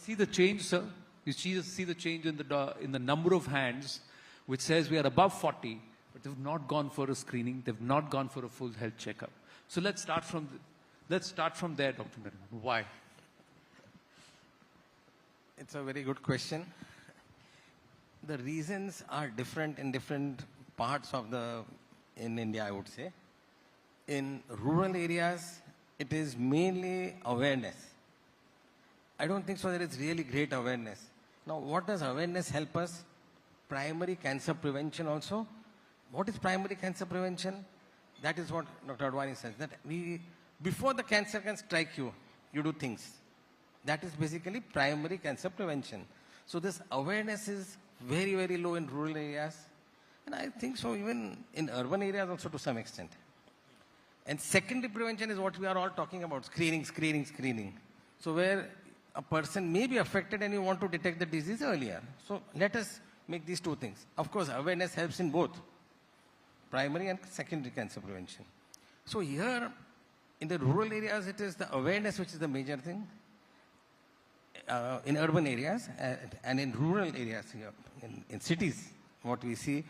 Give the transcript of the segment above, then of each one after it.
see the change, sir? You see the change in the number of hands, which says we are above 40, but they've not gone for a screening. They've not gone for a full health checkup. So let's start from there, Dr. Nariman. Why? It's a very good question. The reasons are different in different parts of in India, I would say. In rural areas, it is mainly awareness. I don't think so there is really great awareness. Now, what does awareness help us? Primary cancer prevention also. What is primary cancer prevention? That is what Dr. Advani says, that before the cancer can strike you, you do things. That is basically primary cancer prevention. So this awareness is very, very low in rural areas. And I think so even in urban areas also to some extent. And secondary prevention is what we are all talking about, screening. So where a person may be affected and you want to detect the disease earlier. So let us make these two things. Of course, awareness helps in both primary and secondary cancer prevention. So here in the rural areas, it is the awareness which is the major thing. In urban areas and in rural areas here, in cities, what we see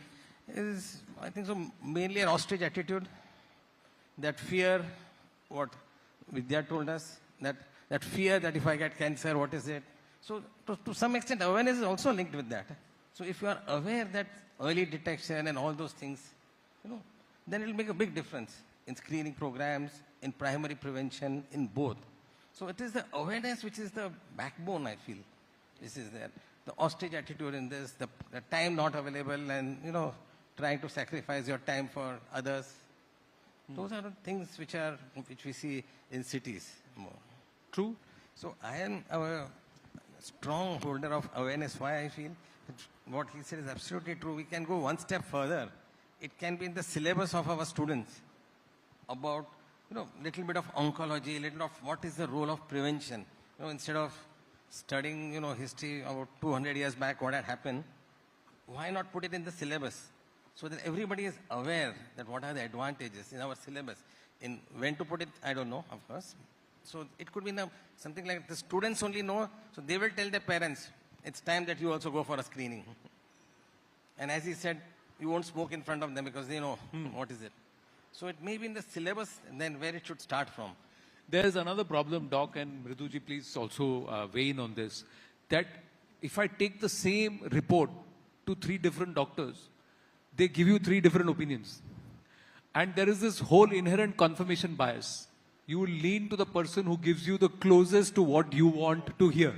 is, I think so, mainly an ostrich attitude. That fear, what Vidya told us, that fear that if I get cancer, what is it? So to some extent, awareness is also linked with that. So if you are aware that early detection and all those things, then it will make a big difference in screening programs, in primary prevention, in both. So it is the awareness which is the backbone, I feel. This is there. The ostrich attitude in this, the time not available and, trying to sacrifice your time for others. Those are the things which we see in cities more. True. So I am a strong holder of awareness. Why I feel what he said is absolutely true. We can go one step further. It can be in the syllabus of our students about, little bit of oncology, little of what is the role of prevention. Instead of studying, history about 200 years back, what had happened, why not put it in the syllabus? So that everybody is aware that what are the advantages in our syllabus. In when to put it, I don't know, of course. So it could be something like the students only know, so they will tell their parents, it's time that you also go for a screening. And as he said, you won't smoke in front of them because they know what is it. So it may be in the syllabus and then where it should start from. There is another problem, Doc, and Mriduji, please also weigh in on this, that if I take the same report to 3 different doctors, they give you 3 different opinions. And there is this whole inherent confirmation bias. You will lean to the person who gives you the closest to what you want to hear.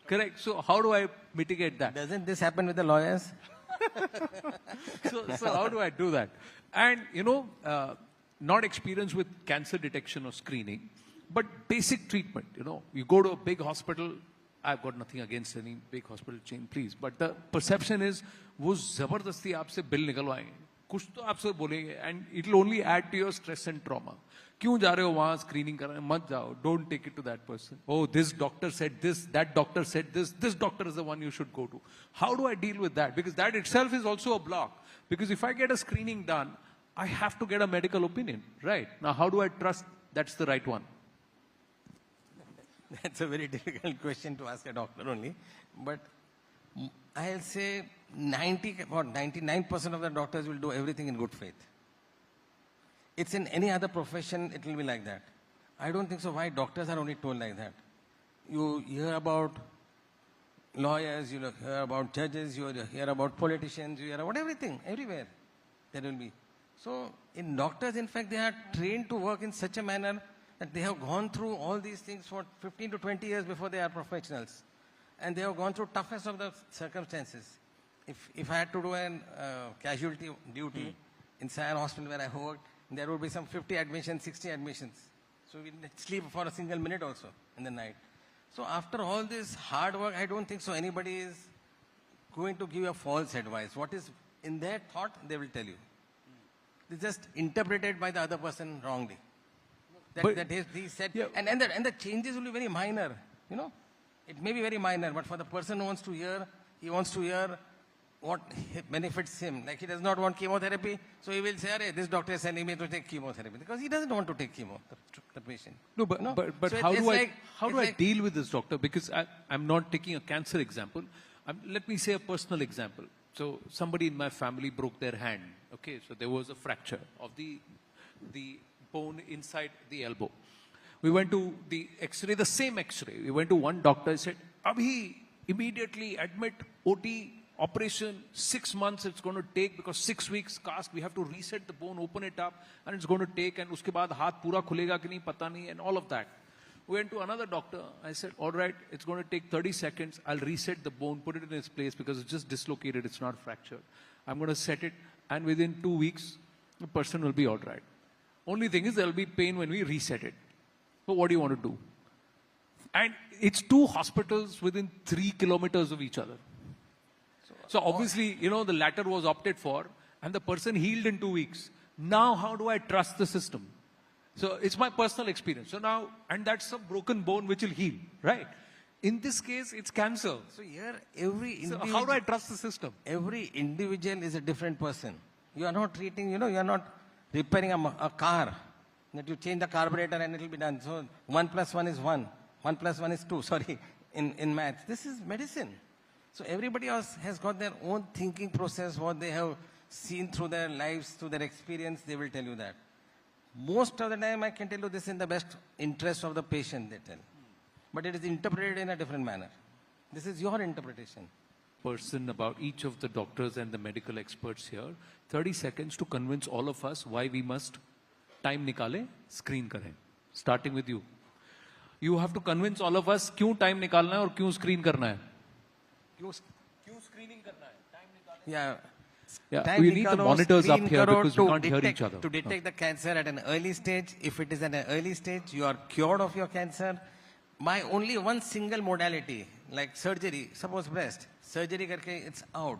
Correct? So how do I mitigate that? Doesn't this happen with the lawyers? So how do I do that? And, not experience with cancer detection or screening, but basic treatment. You go to a big hospital. I've got nothing against any big hospital chain, please. But the perception is, वो जबरदस्ती आपसे bill निकलवाएंगे, कुछ तो आपसे बोलेंगे, and it will only add to your stress and trauma. क्यों जा रहे हो वहाँ screening कराने? मत जाओ. Don't take it to that person. Oh, this doctor said this, that doctor said this. This doctor is the one you should go to. How do I deal with that? Because that itself is also a block. Because if I get a screening done, I have to get a medical opinion, right? Now, how do I trust that's the right one? That's a very difficult question to ask a doctor only. But I'll say 99% of the doctors will do everything in good faith. It's in any other profession, it will be like that. I don't think so. Why doctors are only told like that? You hear about lawyers, you hear about judges, you hear about politicians, you hear about everything, everywhere there will be. So in doctors, in fact, they are trained to work in such a manner that they have gone through all these things for 15 to 20 years before they are professionals. And they have gone through toughest of the circumstances. If I had to do a casualty duty in Sion Hospital where I worked, there would be some 50 admissions, 60 admissions. So we didn't sleep for a single minute also in the night. So after all this hard work, I don't think so anybody is going to give you a false advice. What is in their thought, they will tell you. It's just interpreted by the other person wrongly. That he said, yeah. and the changes will be very minor, It may be very minor, but for the person who wants to hear, he wants to hear what benefits him. Like he does not want chemotherapy, so he will say, "Arey, this doctor is sending me to take chemotherapy," because he doesn't want to take chemo, the patient. No, but So how it's do I like- how do it's I like- deal with this, doctor? Because I'm not taking a cancer example. Let me say a personal example. So somebody in my family broke their hand. Okay, so there was a fracture of the bone inside the elbow. We went to the X-ray, the same X-ray. We went to one doctor. He said, "Abhi, immediately admit, OT, operation, 6 months it's going to take because 6 weeks cast. We have to reset the bone, open it up, and it's going to take. And uske baad haath pura khulega ki nahi, pata nahi, and all of that." We went to another doctor. I said, "All right, it's going to take 30 seconds. I'll reset the bone, put it in its place because it's just dislocated. It's not fractured. I'm going to set it, and within 2 weeks, the person will be all right. Only thing is there'll be pain when we reset it. So what do you want to do?" And it's 2 hospitals within 3 kilometers of each other. So obviously, the latter was opted for, and the person healed in 2 weeks. Now, how do I trust the system? So it's my personal experience. So now, and that's a broken bone which will heal, right? In this case, it's cancer. So here, every So individual, how do I trust the system? every individual is a different person. You are not treating, you are not repairing a car. That you change the carburetor and it will be done. So 1 + 1 is 1. 1 + 1 is 2. Sorry, in maths. This is medicine. So everybody else has got their own thinking process, what they have seen through their lives, through their experience. They will tell you that. Most of the time, I can tell you this in the best interest of the patient, they tell. But it is interpreted in a different manner. This is your interpretation. Person about each of the doctors and the medical experts here. 30 seconds to convince all of us why we must time nikale, screen kare. Starting with you. You have to convince all of us क्यों time निकालना है और क्यों screen करना है. क्यों screening करना है. Time निकालना है. Yeah. Yeah, we need the monitors up here because we can't hear each other. To detect the cancer at an early stage. If it is at an early stage, you are cured of your cancer. By only one single modality, like surgery, suppose breast, surgery karke, it's out.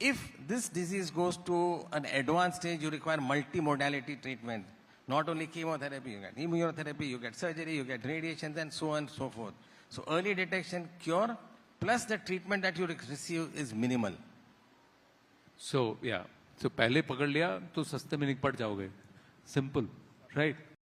If this disease goes to an advanced stage, you require multi-modality treatment. Not only chemotherapy, you get immunotherapy, you get surgery, you get radiation, and so on and so forth. So early detection, cure, plus the treatment that you receive is minimal. So, yeah. So, पहले पकड़ लिया तो सस्ते में निपट जाओगे. Simple, right?